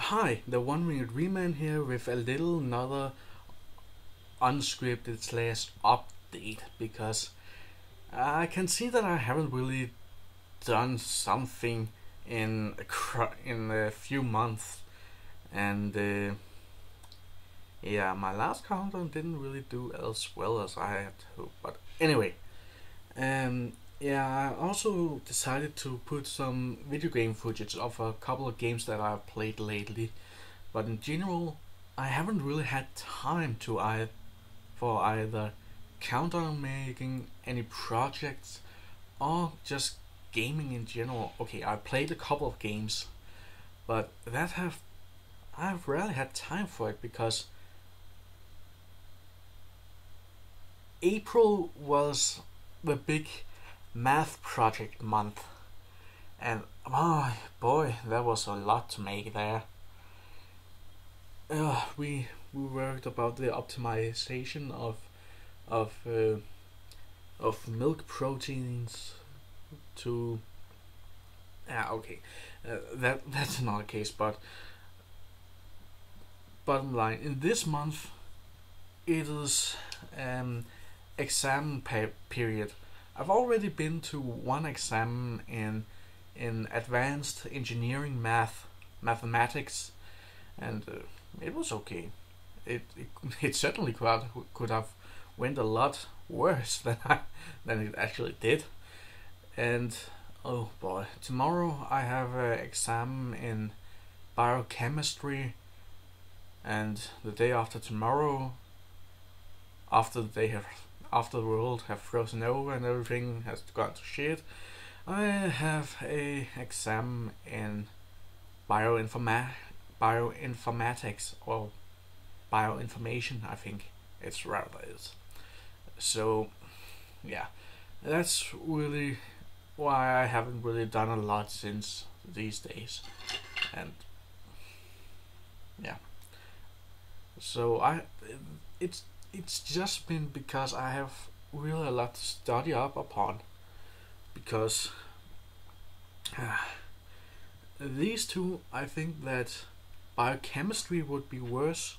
Hi, the One Winged Reman here with a little another unscripted slash update because I can see that I haven't really done something in a few months, and yeah, my last countdown didn't really do as well as I had hoped. But anyway, yeah, I also decided to put some video game footage of a couple of games that I've played lately. But in general, I haven't really had time to for either count on making any projects or just gaming in general. Okay, I played a couple of games, but I've rarely had time for it because April was the big math project month, and oh boy, there was a lot to make there. We worked about the optimization of uh, of milk proteins to okay, that's another case. But bottom line, in this month it is exam period. I've already been to one exam in advanced engineering mathematics, and it was okay. It certainly could have went a lot worse than it actually did. And oh boy, tomorrow I have an exam in biochemistry, and the day after tomorrow, after the world have frozen over and everything has gone to shit, I have a exam in bioinformatics or bioinformation. I think it's rather is. So yeah, that's really why I haven't really done a lot since these days, and yeah. So it's it's just been because I have really a lot to study up upon, because these two, I think that biochemistry would be worse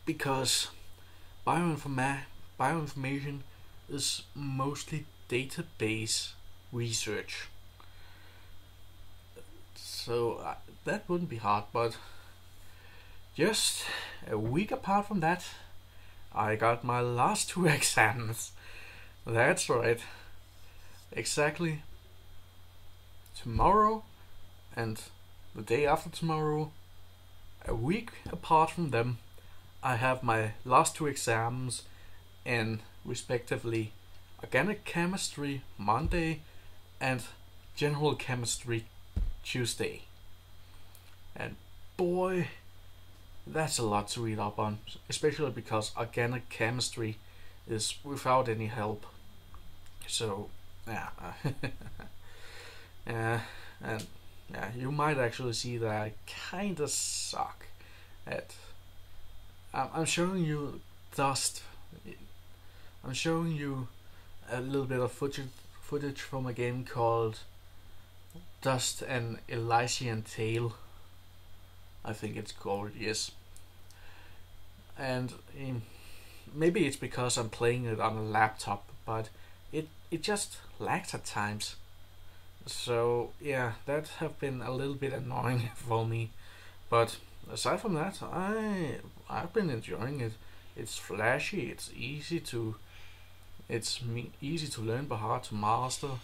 because bioinformation is mostly database research. So that wouldn't be hard, but just a week apart from that, I got my last two exams. That's right. Exactly tomorrow and the day after tomorrow, a week apart from them, I have my last two exams in respectively organic chemistry Monday and general chemistry Tuesday. And boy, that's a lot to read up on, especially because organic chemistry is without any help. So yeah, and yeah, you might actually see that I kinda suck at. I'm showing you dust. I'm showing you a little bit of footage from a game called Dust and Elysian Tale. I think it's called, yes. And maybe it's because I'm playing it on a laptop, but it just lags at times. So yeah, that have been a little bit annoying for me. But aside from that, I've been enjoying it. It's flashy. Easy to learn but hard to master,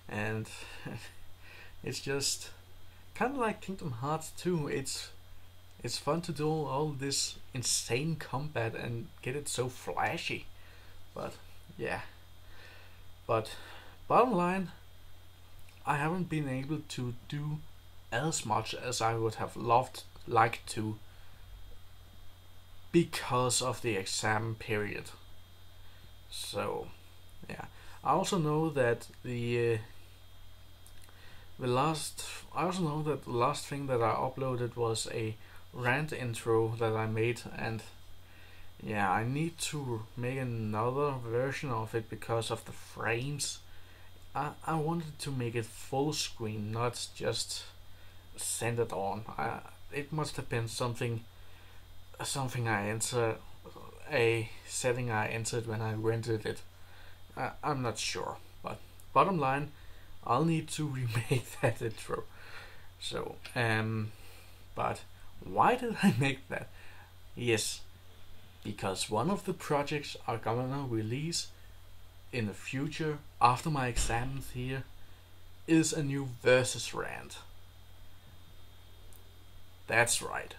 and it's just kind of like Kingdom Hearts 2. It's fun to do all this insane combat and get it so flashy. But yeah, but bottom line, I haven't been able to do as much as I would have liked to because of the exam period. So yeah, I also know that the last thing that I uploaded was a rant intro that I made, and yeah, I need to make another version of it because of the frames. I wanted to make it full screen, not just sent it on. It must have been something I entered, a setting I entered when I rented it. I'm not sure, but bottom line, I'll need to remake that intro. So, but why did I make that? Yes, because one of the projects are gonna release in the future after my exams here is a new versus rant. That's right,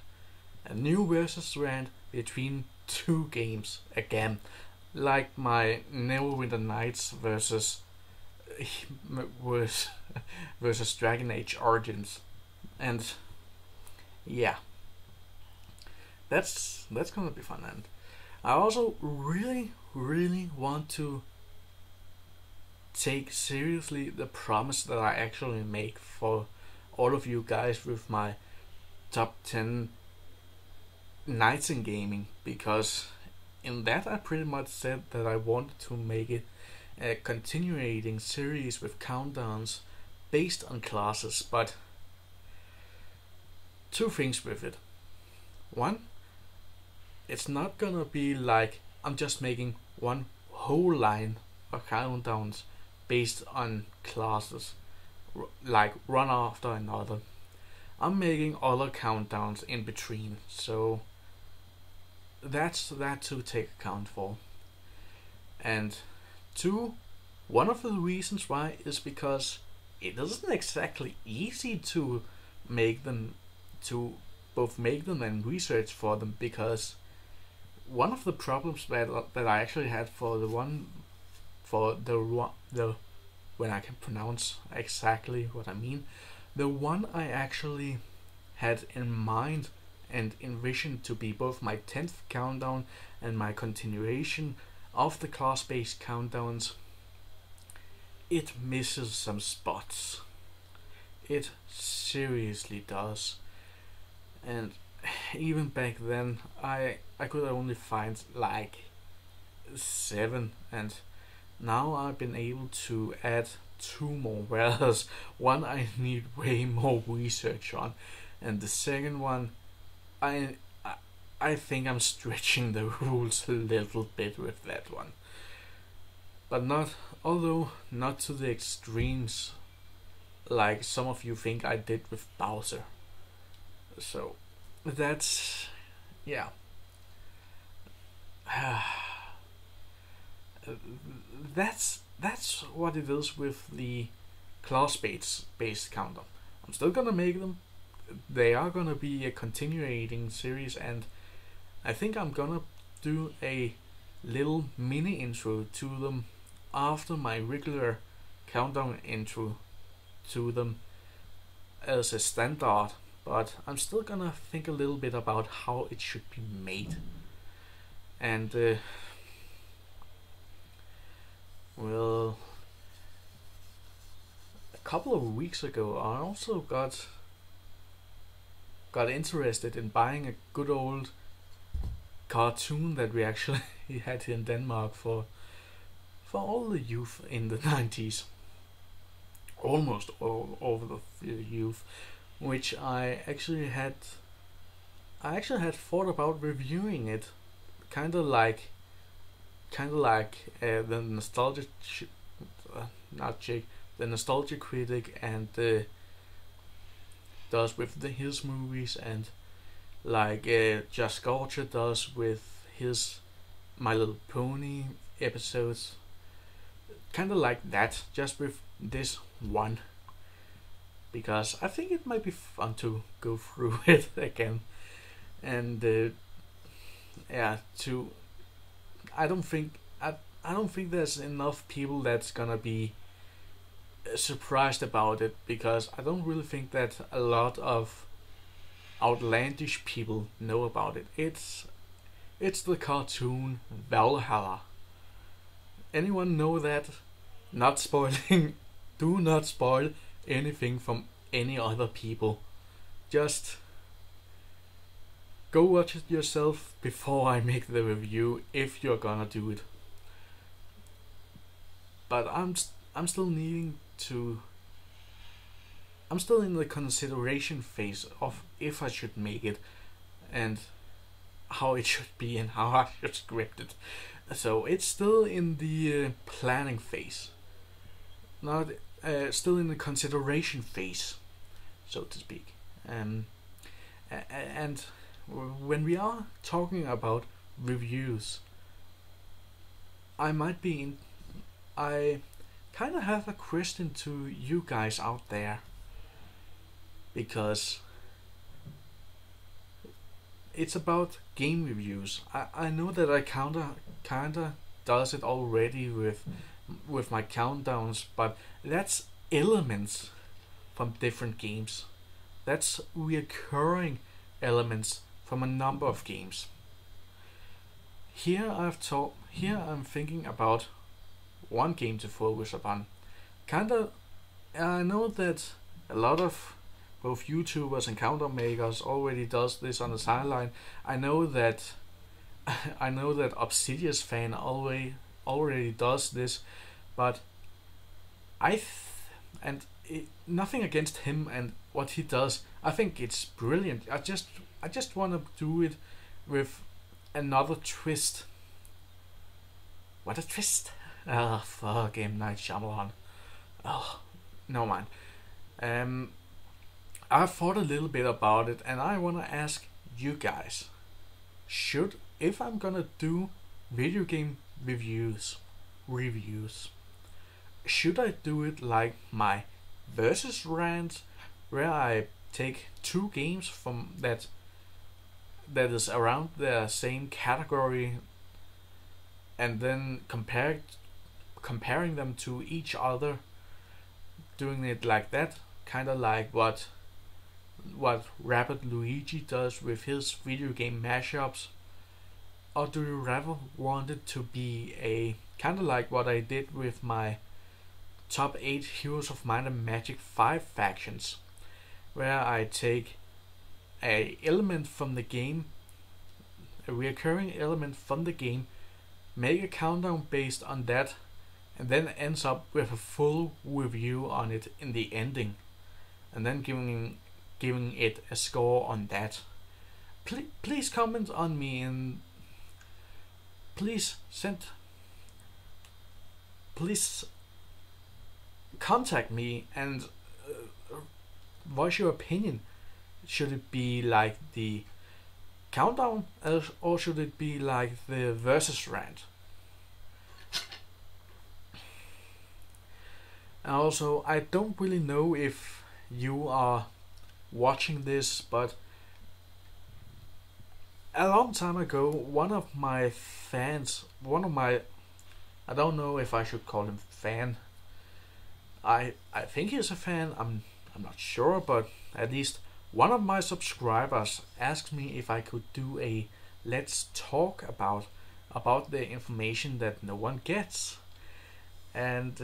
a new versus rant between two games again, like my Neverwinter Nights versus versus Dragon Age Origins, and yeah, that's gonna be fun. And I also really want to take seriously the promise that I actually make for all of you guys with my top 10 nights in gaming, because in that I pretty much said that I wanted to make it a continuating series with countdowns based on classes, but two things with it. One, it's not gonna be like I'm just making one whole line of countdowns based on classes, like one after another. I'm making other countdowns in between, so that's that to take account for. And two, one of the reasons why is because it isn't exactly easy to make them, to both make them and research for them, because one of the problems that I actually had for the when I can pronounce exactly what I mean, the one I actually had in mind and envisioned to be both my 10th countdown and my continuation of the class-based countdowns, it misses some spots. It seriously does. And even back then, I could only find like 7, and now I've been able to add 2 more, whereas one I need way more research on, and the second one I think I'm stretching the rules a little bit with that one, but not to the extremes like some of you think I did with Bowser. So that's, yeah. That's what it is with the class based countdown. I'm still gonna make them. They are gonna be a continuating series, and I think I'm gonna do a little mini intro to them after my regular countdown intro to them as a standard, but I'm still gonna think a little bit about how it should be made. And well, a couple of weeks ago I also got interested in buying a good old cartoon that we actually had in Denmark for all the youth in the 90s, almost all over the youth, which I actually had thought about reviewing it, kind of like the nostalgia the nostalgia critic and does with his movies, and like Josh Scorcher does with his My Little Pony episodes, kind of like that, just with this one, because I think it might be fun to go through it again. And yeah, I don't think there's enough people that's gonna be surprised about it, because I don't really think that a lot of outlandish people know about it. It's the cartoon Valhalla. Anyone know that? Not spoiling. Do not spoil anything from any other people. Just go watch it yourself before I make the review, if you're gonna do it. But I'm still needing to I'm still in the consideration phase of if I should make it and how it should be and how I should script it. So it's still in the planning phase, not still in the consideration phase, so to speak. And when we are talking about reviews, I kind of have a question to you guys out there, because it's about game reviews. I know that I kinda does it already with my countdowns, but that's elements from different games. That's recurring elements from a number of games. Here I'm thinking about one game to focus upon. I know that a lot of both YouTubers and counter makers already does this on the sideline. I know that Obsidious fan already does this, but nothing against him and what he does. I think it's brilliant. I just want to do it with another twist. What a twist! Oh, fuck M. Night Shyamalan. Oh, no mind. I've thought a little bit about it, and I want to ask you guys: if I'm gonna do video game reviews, should I do it like my versus rant, where I take two games from that is around the same category, and then comparing them to each other, doing it like that, kind of like what Rapid Luigi does with his video game mashups? Or do you rather want it to be a kind of like what I did with my top 8 Heroes of Might and Magic 5 factions, where I take a element from the game, a recurring element from the game, make a countdown based on that, and then ends up with a full review on it in the ending, and then giving it a score on that. Please comment on me, and please contact me and voice your opinion. Should it be like the countdown, or should it be like the versus rant? And also, I don't really know if you are watching this, but a long time ago, one of my I don't know if I should call him fan. I think he's a fan. I'm not sure, but at least one of my subscribers asked me if I could do a let's talk about the information that no one gets, and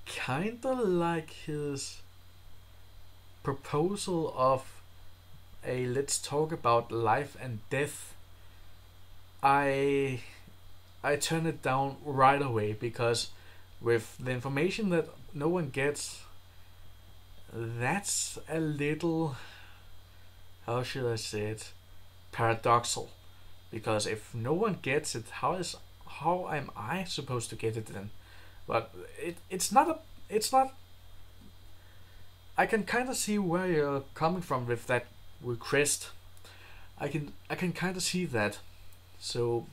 kinda like his proposal of a let's talk about life and death, I turn it down right away, because with the information that no one gets, that's a little, how should I say it, paradoxal. Because if no one gets it, how am I supposed to get it then? But it's not. I can kind of see where you're coming from with that request. I can kind of see that. So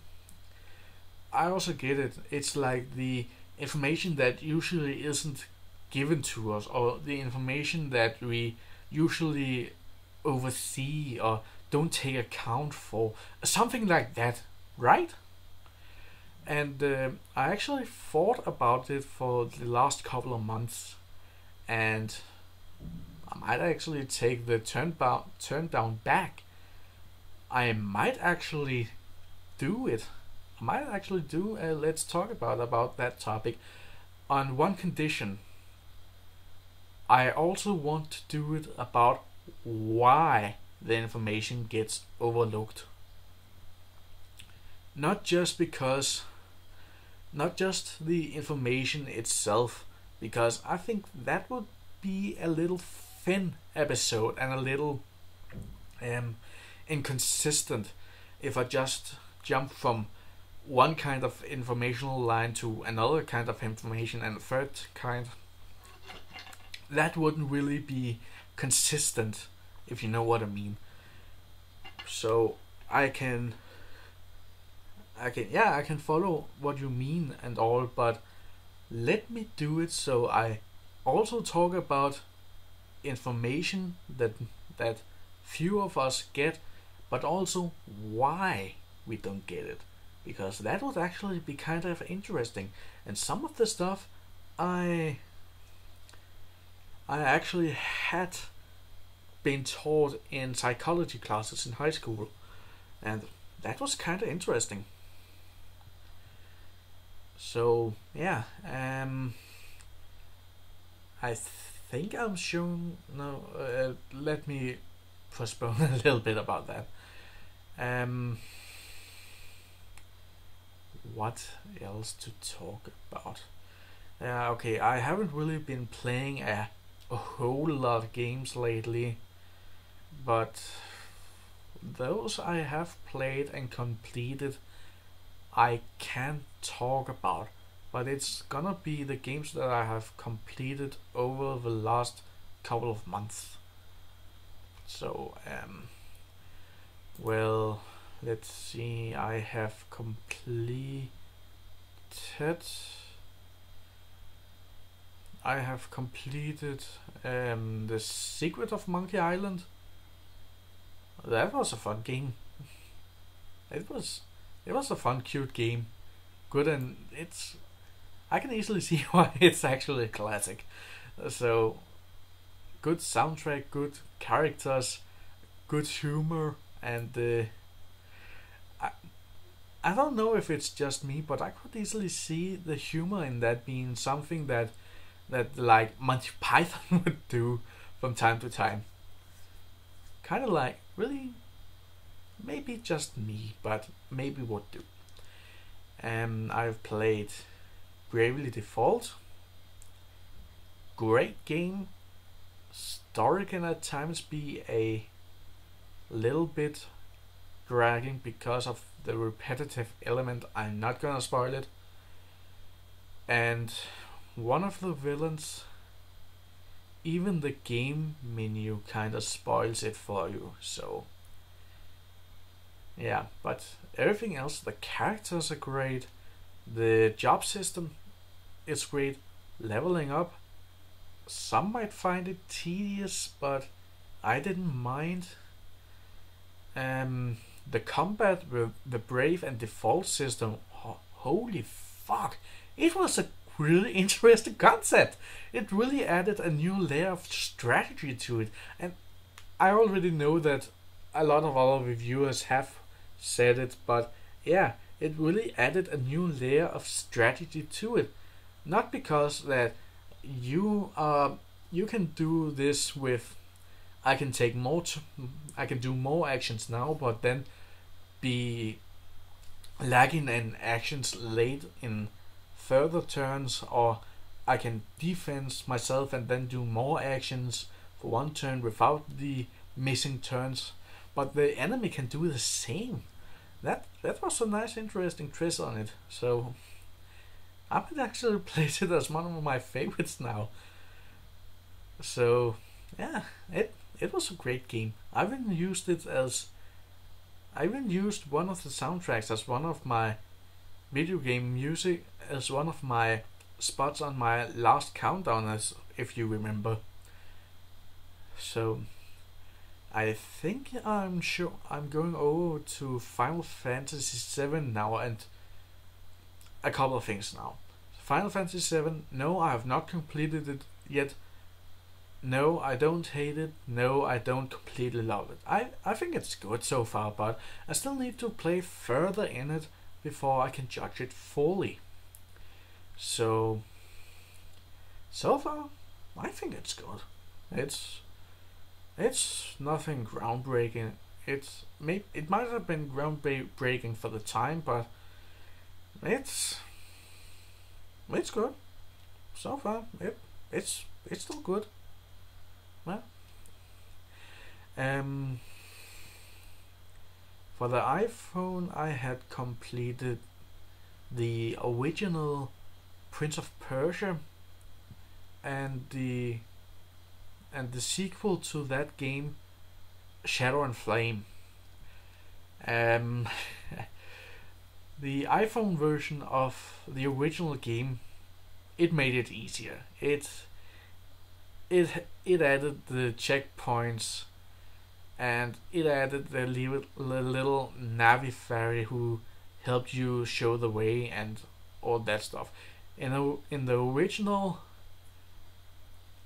I also get it. It's like the information that usually isn't given to us, or the information that we usually oversee or don't take account for, something like that, right? And I actually thought about it for the last couple of months, and I might actually take the turn down back. I might actually do it. I might actually do a let's talk about that topic, on one condition. I also want to do it about why the information gets overlooked. Not just the information itself, because I think that would be a little thin episode and a little inconsistent if I just jump from one kind of informational line to another kind of information and a third kind. That wouldn't really be consistent, if you know what I mean. So I can follow what you mean and all, but let me do it so I also talk about information that few of us get, but also why we don't get it, because that would actually be kind of interesting. And some of the stuff I actually had been taught in psychology classes in high school, and that was kind of interesting. So yeah, I think I'm showing. No, let me postpone a little bit about that. What else to talk about? Okay, I haven't really been playing a whole lot of games lately, but those I have played and completed I can talk about, but it's gonna be the games that I have completed over the last couple of months. So well, let's see, I have completed The Secret of Monkey Island. That was a fun game. It was a fun, cute game. Good, and I can easily see why it's actually a classic. So, good soundtrack, good characters, good humor, and I don't know if it's just me, but I could easily see the humor in that being something that like Monty Python would do from time to time. Kind of like, really, maybe just me, but maybe would do. I've played Bravely Default. Great game. Story can at times be a little bit dragging because of the repetitive element. I'm not gonna spoil it. And one of the villains, even the game menu kinda spoils it for you. So yeah, but everything else, the characters are great, the job system is great, leveling up. Some might find it tedious, but I didn't mind. The combat with the Brave and Default system, holy fuck, it was a really interesting concept. It really added a new layer of strategy to it, and I already know that a lot of other reviewers have said it, but yeah, it really added a new layer of strategy to it. Not because that you can do this with, I can take more I can do more actions now, but then be lagging in actions late in further turns, or I can defense myself and then do more actions for one turn without the missing turns, but the enemy can do the same. That was a nice, interesting twist on it. So I would actually place it as one of my favorites now. So yeah, it was a great game. I even used one of the soundtracks as one of my video game music, as one of my spots on my last countdown, as if you remember. So I think I'm going over to Final Fantasy VII now, and a couple of things now. Final Fantasy VII, no, I have not completed it yet. No, I don't hate it. No, I don't completely love it. I think it's good so far, but I still need to play further in it before I can judge it fully. So far, I think it's good. It's nothing groundbreaking. It might have been groundbreaking for the time, but it's good. So far, it's still good. Well, um, for the iPhone, I had completed the original Prince of Persia and the sequel to that game, Shadow and Flame. Um, the iPhone version of the original game, it made it easier. It added the checkpoints, and it added the little Navi fairy who helped you show the way and all that stuff. In the original,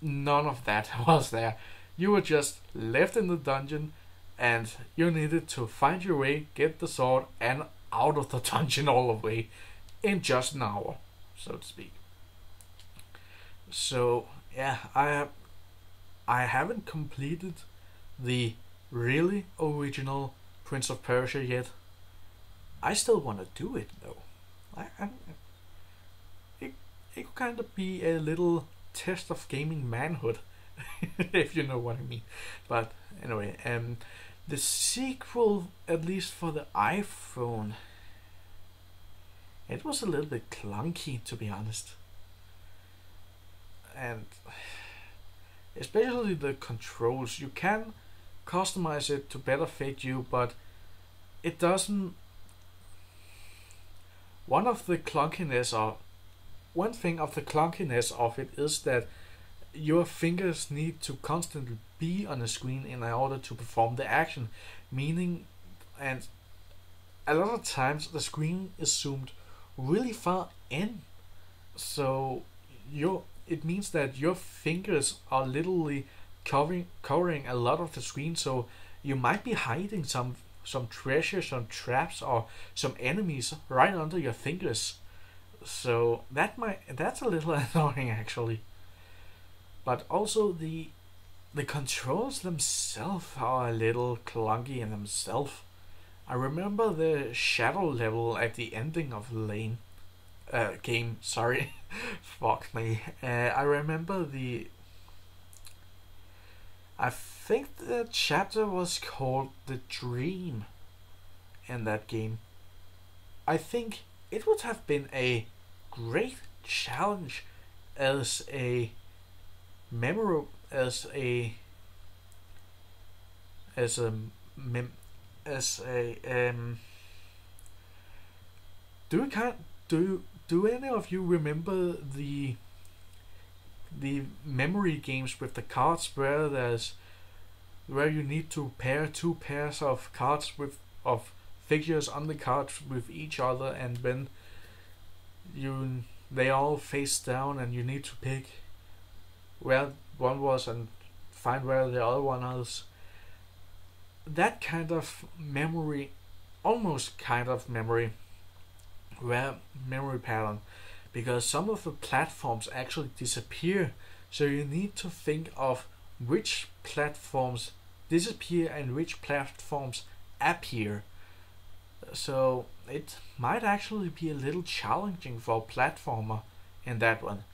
none of that was there. You were just left in the dungeon, and you needed to find your way, get the sword, and out of the dungeon all the way in just an hour, so to speak. So yeah, I haven't completed the really original Prince of Persia yet. I still want to do it though. It could kind of be a little test of gaming manhood, if you know what I mean. But anyway, the sequel, at least for the iPhone, it was a little bit clunky, to be honest, and especially the controls. You can customize it to better fit you, but it doesn't. One thing of the clunkiness of it is that your fingers need to constantly be on the screen in order to perform the action, meaning, and a lot of times the screen is zoomed really far in, so it means that your fingers are literally covering a lot of the screen, so you might be hiding some treasure, some traps, or some enemies right under your fingers. So that's a little annoying actually. But also the controls themselves are a little clunky in themselves. I remember the shadow level at the ending of Lane game. Sorry, fuck me. I remember I think the chapter was called The Dream in that game. I think it would have been a great challenge as a memorable as a do any of you remember the memory games with the cards where you need to pair two pairs of cards of figures on the cards with each other, and when they all face down and you need to pick where one was and find where the other one is. That kind of memory, almost kind of memory, where memory pattern, because some of the platforms actually disappear, so you need to think of which platforms disappear and which platforms appear. So it might actually be a little challenging for a platformer in that one.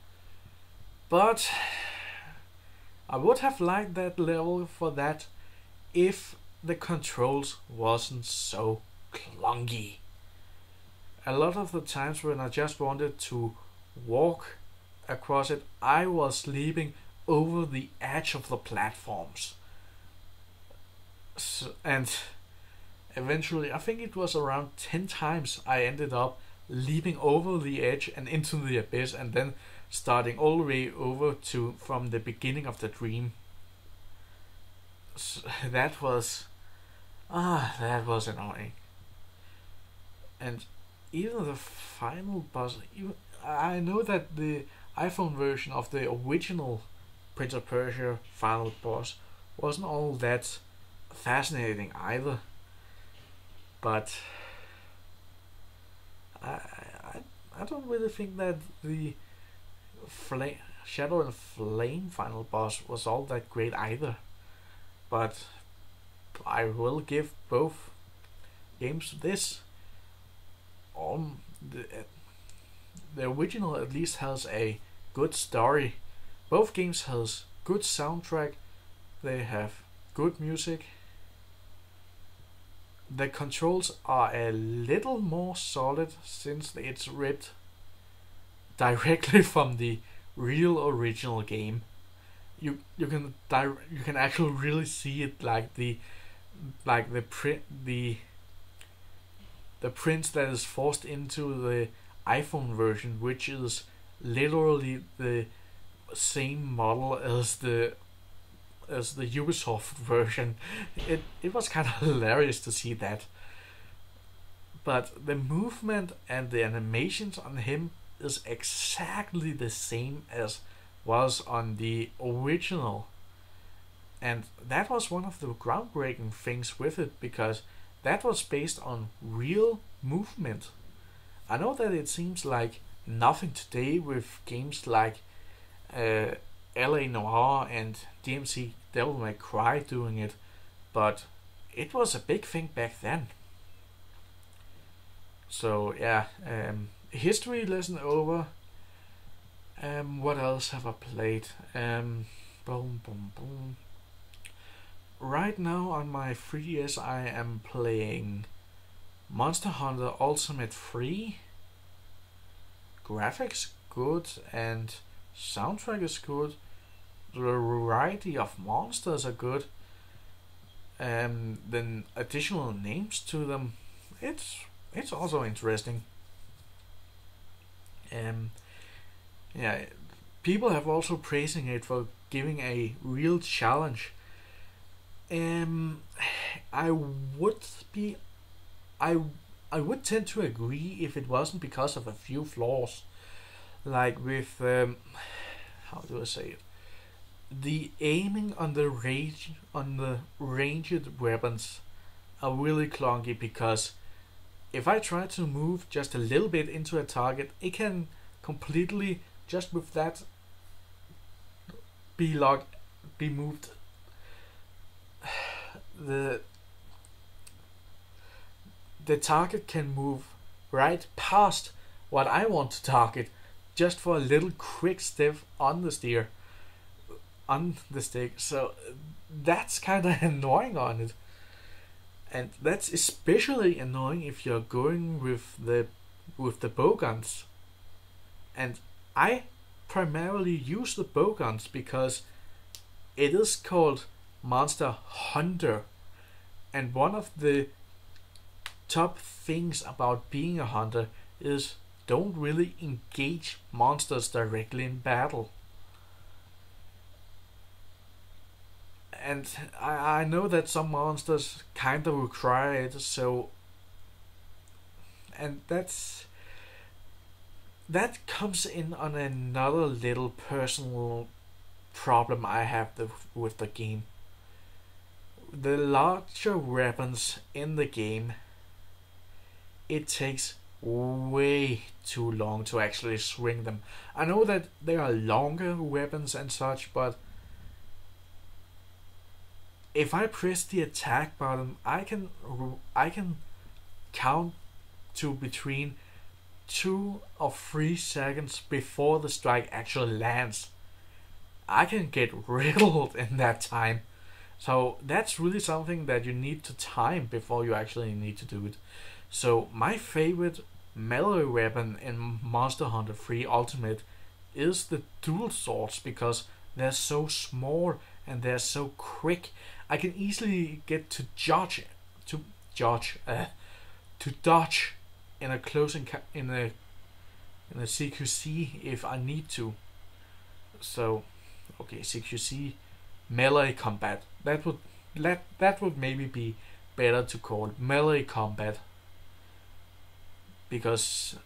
But I would have liked that level for that if the controls wasn't so clunky. A lot of the times when I just wanted to walk across it, I was leaping over the edge of the platforms. And eventually, I think it was around 10 times I ended up leaping over the edge and into the abyss, and then starting all the way over to from the beginning of the dream. So that was annoying. And even the final boss, I know that the iPhone version of the original Prince of Persia final boss wasn't all that fascinating either. But I don't really think that the Shadow and Flame final boss was all that great either. But I will give both games this. The original at least has a good story. Both games has good soundtrack, They have good music. The controls are a little more solid since it's ripped directly from the real original game. You can actually really see it, like the print the print that is forced into the iPhone version, which is literally the same model as the Ubisoft version. It was kind of hilarious to see that. But the movement and the animations on him is exactly the same as was on the original. And that was one of the groundbreaking things with it, because that was based on real movement. I know that it seems like nothing today with games like LA Noire and DMC Devil May Cry doing it, but it was a big thing back then. So yeah, history lesson over. What else have I played? Boom, boom, boom. Right now on my 3DS I am playing Monster Hunter Ultimate 3. Graphics good and soundtrack is good. The variety of monsters are good. Then additional names to them. It's also interesting. Yeah, people have also praising it for giving a real challenge. I would be, I would tend to agree if it wasn't because of a few flaws, like with how do I say it? The aiming on the ranged weapons are really clunky, because if I try to move just a little bit into a target, it can completely, just with that, be moved. The target can move right past what I want to target, just for a little quick step on the stick. So that's kind of annoying on it, and that's especially annoying if you're going with the bow guns. And I primarily use the bow guns because it is called Monster Hunter, and one of the top things about being a hunter is don't really engage monsters directly in battle. And I know that some monsters kind of require it, so, and that comes in on another little personal problem I have with the game. The larger weapons in the game, it takes way too long to actually swing them. I know that there are longer weapons and such, but if I press the attack button, I can count to between 2 or 3 seconds before the strike actually lands. I can get riddled in that time. So that's really something that you need to time before you actually need to do it. So my favorite melee weapon in Monster Hunter 3 Ultimate is the dual swords, because they're so small and they're so quick. I can easily get to dodge in a in a CQC if I need to. So, okay, CQC melee combat. That would maybe be better to call melee combat, because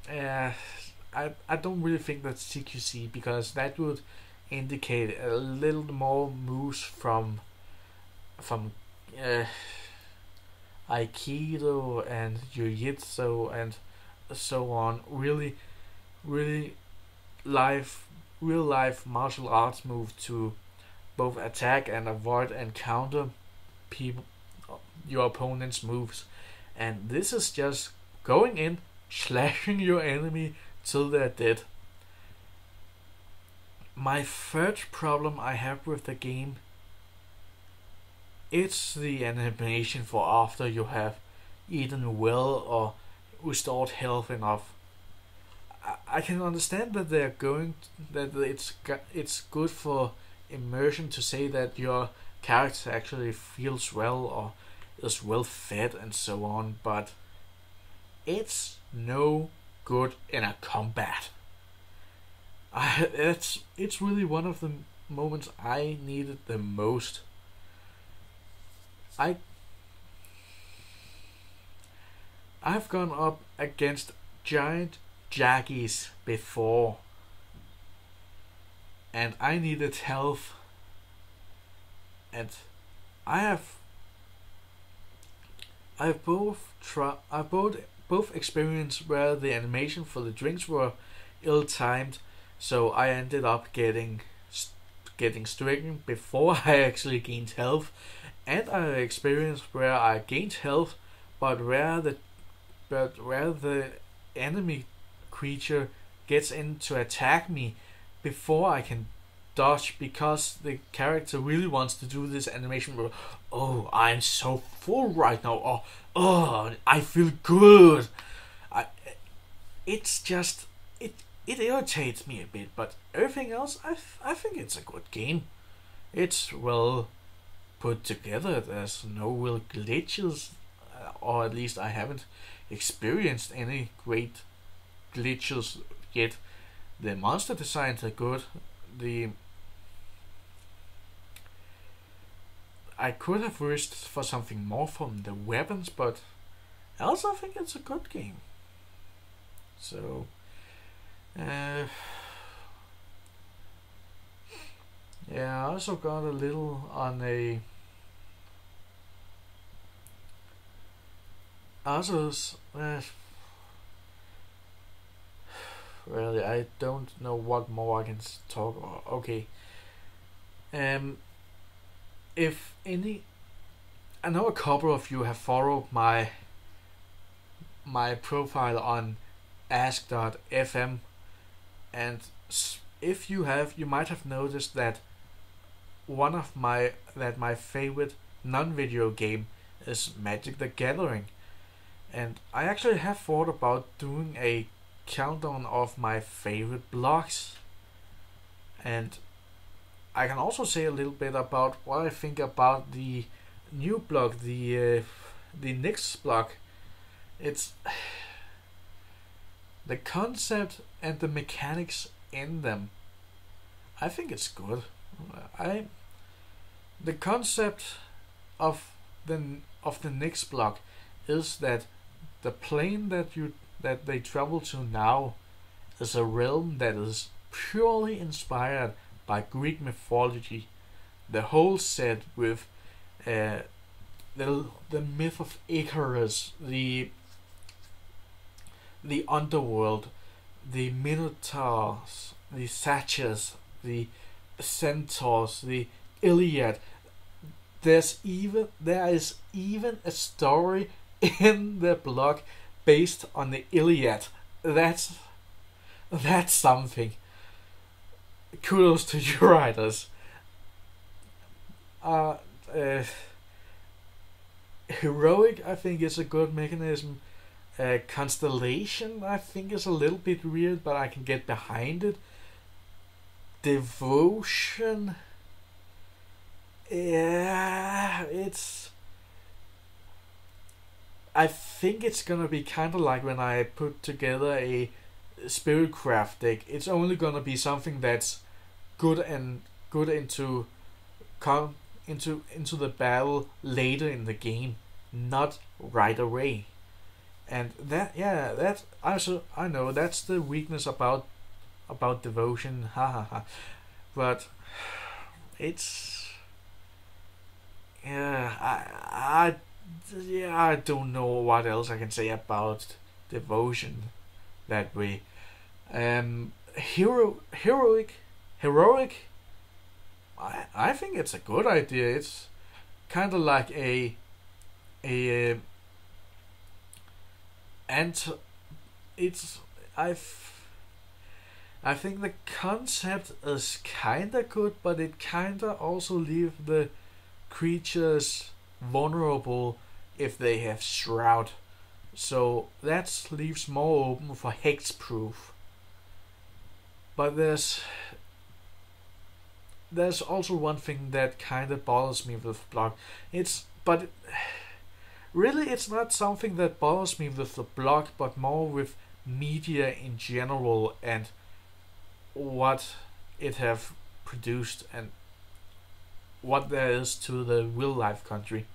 I don't really think that's CQC, because that would indicate a little more moves from Aikido and Jiu-Jitsu and so on. Really real life martial arts move to both attack and avoid and counter your opponent's moves. And this is just going in, slashing your enemy till they're dead. My third problem I have with the game, it's the animation for after you have eaten well or restored health enough. I can understand that they're going that it's good for immersion to say that your character actually feels well or is well fed and so on, but it's no good in a combat. It's really one of the moments I needed the most. I I've gone up against giant jaggies before, and I needed health, and I have I've both experienced where the animation for the drinks were ill timed, so I ended up getting stricken before I actually gained health, and I experienced where I gained health, but where the enemy creature gets in to attack me before I can dodge, because the character really wants to do this animation where, oh, I'm so full right now, or oh, I feel good. It's just it irritates me a bit, but everything else, I think it's a good game. It's well put together. There's no real glitches, or at least I haven't experienced any great glitches yet. The monster designs are good. I could have wished for something more from the weapons, but I also think it's a good game. So, yeah, I also got a little on a. Also, really, I don't know what more I can talk about. Okay. If any, I know a couple of you have followed my profile on ask.fm, and if you have, you might have noticed that my favorite non-video game is Magic the Gathering, and I actually have thought about doing a countdown of my favorite blocks, and I can also say a little bit about what I think about the new block, the Nyx block. It's the concept and the mechanics in them. I think it's good. The concept of the Nyx block is that the plane that they travel to now is a realm that is purely inspired by Greek mythology. The whole set with the myth of Icarus, the underworld, the Minotaurs, the Satyrs, the Centaurs, the Iliad. There is even a story in the block based on the Iliad. That's something. Kudos to you writers. Heroic, I think, is a good mechanism. Constellation, I think, is a little bit weird, but I can get behind it. Devotion, yeah, I think it's gonna be kind of like when I put together a Spiritcraft deck. It's only gonna be something that's good into the battle later in the game, not right away. And that I know that's the weakness about Devotion, but it's I don't know what else I can say about Devotion that way. Heroic, I think it's a good idea. It's kind of like and it's I think the concept is kinda good, but it kinda also leave the creatures vulnerable if they have shroud. So that leaves more open for hexproof. But there's also one thing that kinda bothers me with block. Really, it's not something that bothers me with the block, but more with media in general and what it have produced and what there is to the real life country.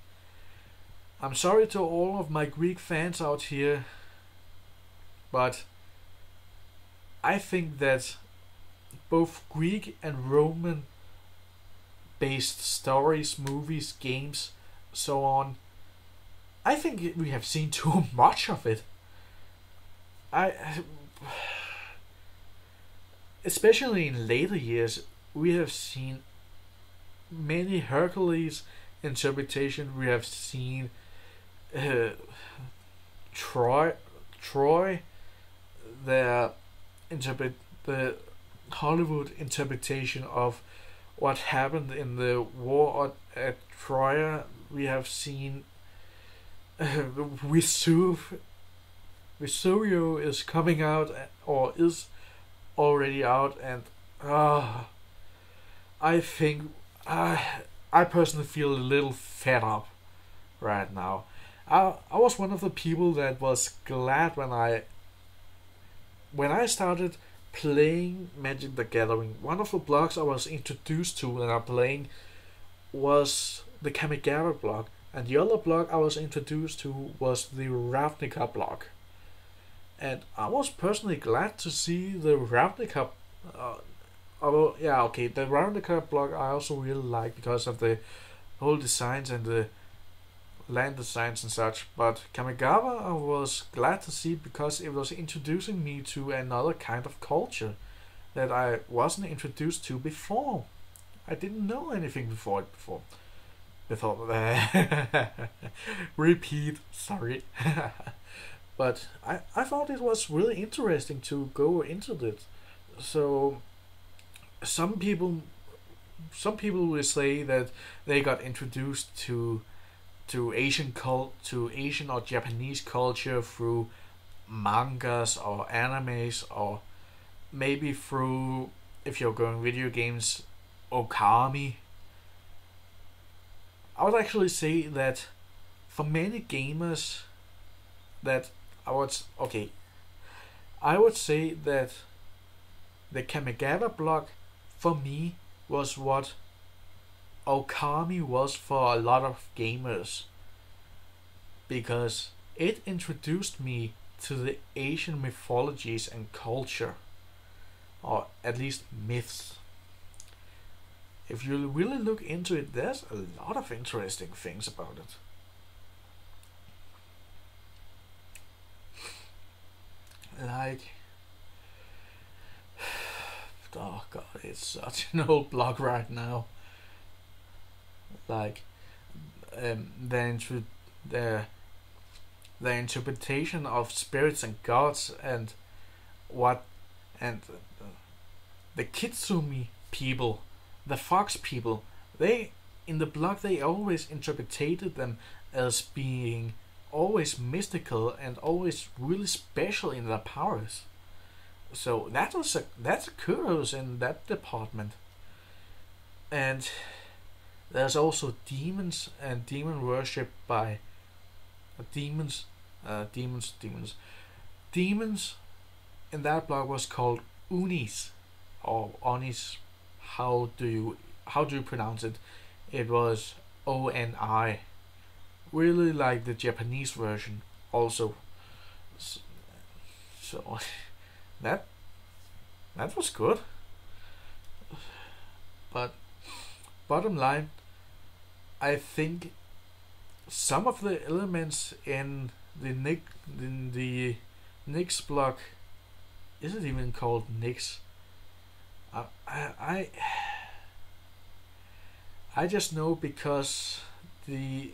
I'm sorry to all of my Greek fans out here, but I think that both Greek and Roman based stories, movies, games, so on, I think we have seen too much of it. Especially in later years, we have seen many Hercules interpretation. We have seen Troy, the the Hollywood interpretation of what happened in the war at Troy. We have seen Vesuvio is coming out or is already out, and I think I personally feel a little fed up right now. I was one of the people that was glad when I started playing Magic the Gathering. One of the blocks I was introduced to when I playing was the Kamigawa block, and the other block I was introduced to was the Ravnica block. And I was personally glad to see the Ravnica. The Ravnica block I also really like because of the whole designs and the land designs and such. But Kamigawa I was glad to see because it was introducing me to another kind of culture that I wasn't introduced to before. I didn't know anything before. Repeat, sorry. But I thought it was really interesting to go into this. So some people will say that they got introduced to Asian or Japanese culture through mangas or animes, or maybe through, if you're going video games, Okami. I would actually say that for many gamers that I would say that the Kamigawa block for me was what Okami was for a lot of gamers, because it introduced me to the Asian mythologies and culture, or at least myths. If you really look into it, there's a lot of interesting things about it. Like, oh god, it's such an old blog right now. Like, the interpretation of spirits and gods and the Kitsumi people, the fox people. They in the blog they always interpreted them as being always mystical and always really special in their powers. So that's a kudos in that department. And there's also demons and demon worship by demons in that blog was called unis or onis. How do you pronounce it? It was ONI. Really like the Japanese version also. So that was good. But bottom line, I think some of the elements in the Nyx block, is it even called Nyx? I just know because the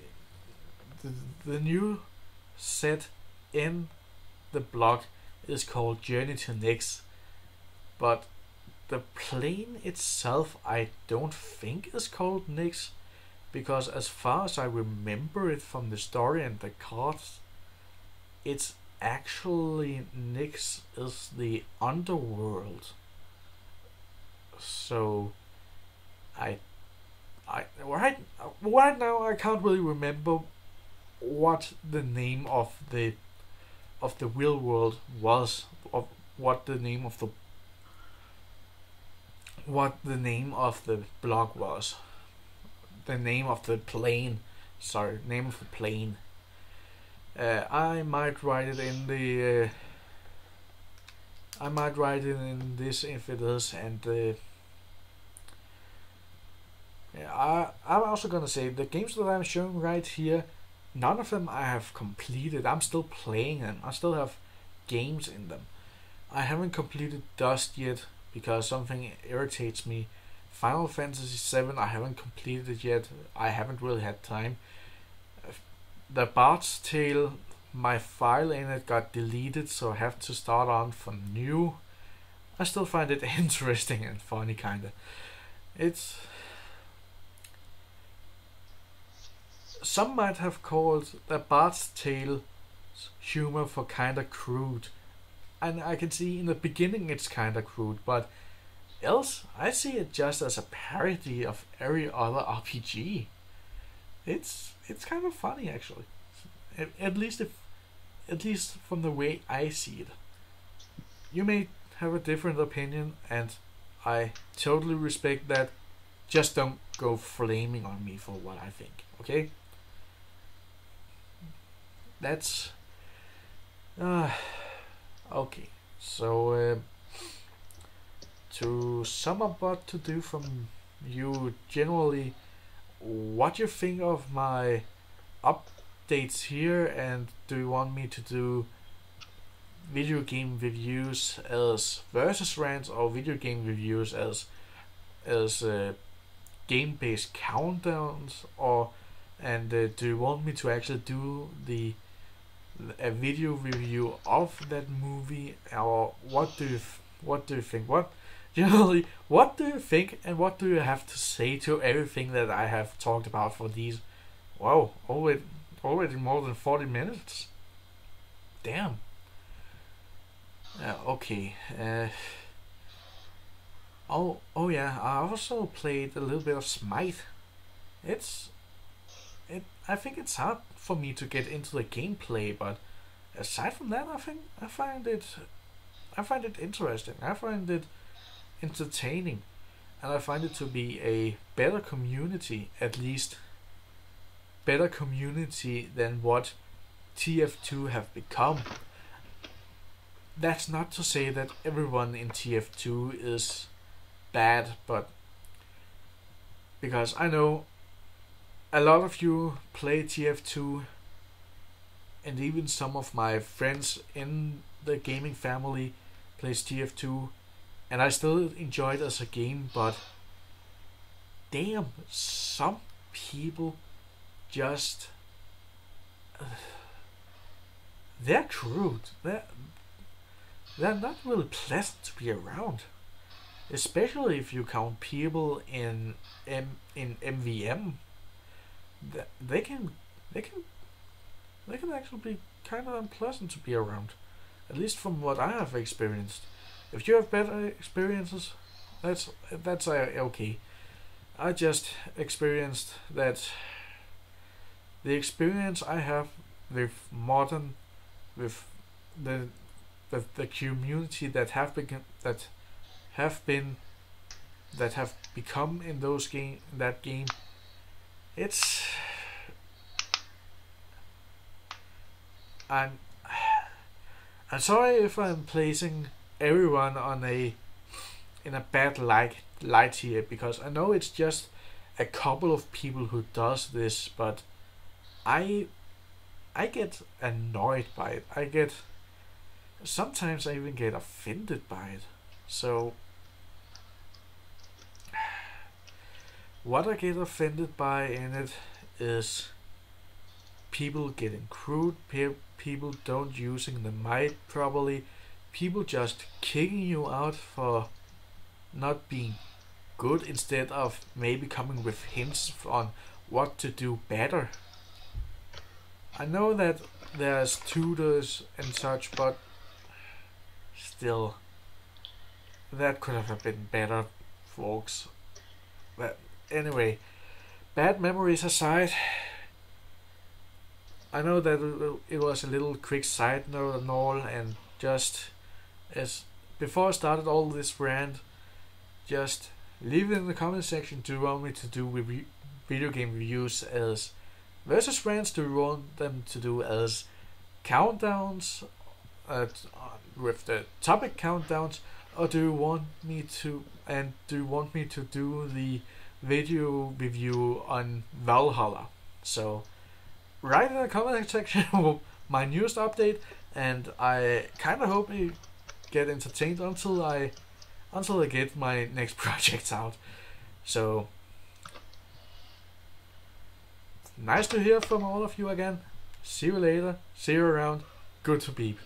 new set in the block is called Journey to Nyx, but the plane itself I don't think is called Nyx, because as far as I remember it from the story and the cards, it's actually Nyx is the underworld. So I right now I can't really remember what the name of the real world was, of what the name of the blog was, the name of the plane. Sorry, name of the plane. I might write it in the. I might write it in this if it is, and yeah, I'm also gonna say the games that I'm showing right here, none of them I have completed. I'm still playing them. I still have games in them. I haven't completed Dust yet because something irritates me. Final Fantasy VII, I haven't completed it yet. I haven't really had time. The Bard's Tale, my file in it got deleted, so I have to start on from new. I still find it interesting and funny, kinda. It's... Some might have called the Bard's Tale humor for kinda crude. And I can see in the beginning it's kinda crude, but else I see it just as a parody of every other RPG. It's kind of funny actually. At least from the way I see it. You may have a different opinion, and I totally respect that. Just don't go flaming on me for what I think, okay? That's okay. So to sum up what to do from you generally, what you think of my updates here, and do you want me to do video game reviews as versus rants or video game reviews as game-based countdowns, or do you want me to actually do a video review of that movie, or what do you think? Generally, what do you think, and what do you have to say to everything that I have talked about for these? Wow, already more than 40 minutes. Damn. Okay. Oh yeah. I also played a little bit of Smite. I think it's hard for me to get into the gameplay, but aside from that, I find it interesting. I find it entertaining, and I find it to be a better community, at least better community than what TF2 have become. That's not to say that everyone in TF2 is bad, but because I know a lot of you play TF2, and even some of my friends in the gaming family plays TF2, and I still enjoy it as a game, but damn, some people just they're crude. They're not really pleasant to be around, especially if you count people in MVM. They can actually be kind of unpleasant to be around, at least from what I have experienced. If you have better experiences, that's okay. I just experienced that the experience I have with the community that have become in that game. I'm sorry if I'm placing everyone in a bad light here, because I know it's just a couple of people who does this, but I get annoyed by it. Sometimes I even get offended by it. So what I get offended by in it is people getting crude, people don't using the mic properly, people just kicking you out for not being good instead of maybe coming with hints on what to do better. I know that there's tutors and such, but still, that could have been better, folks. But anyway, bad memories aside, I know that it was a little quick side note and all, and just as before I started all this rant, just leave it in the comment section. Do you want me to do video game reviews as versus rants? Do you want them to do as countdowns with the topic countdowns, or do you want me to do the video review on Valhalla? So write in the comment section my newest update, and I kind of hope you get entertained until I get my next projects out. So nice to hear from all of you again. See you later. See you around. Good to beep.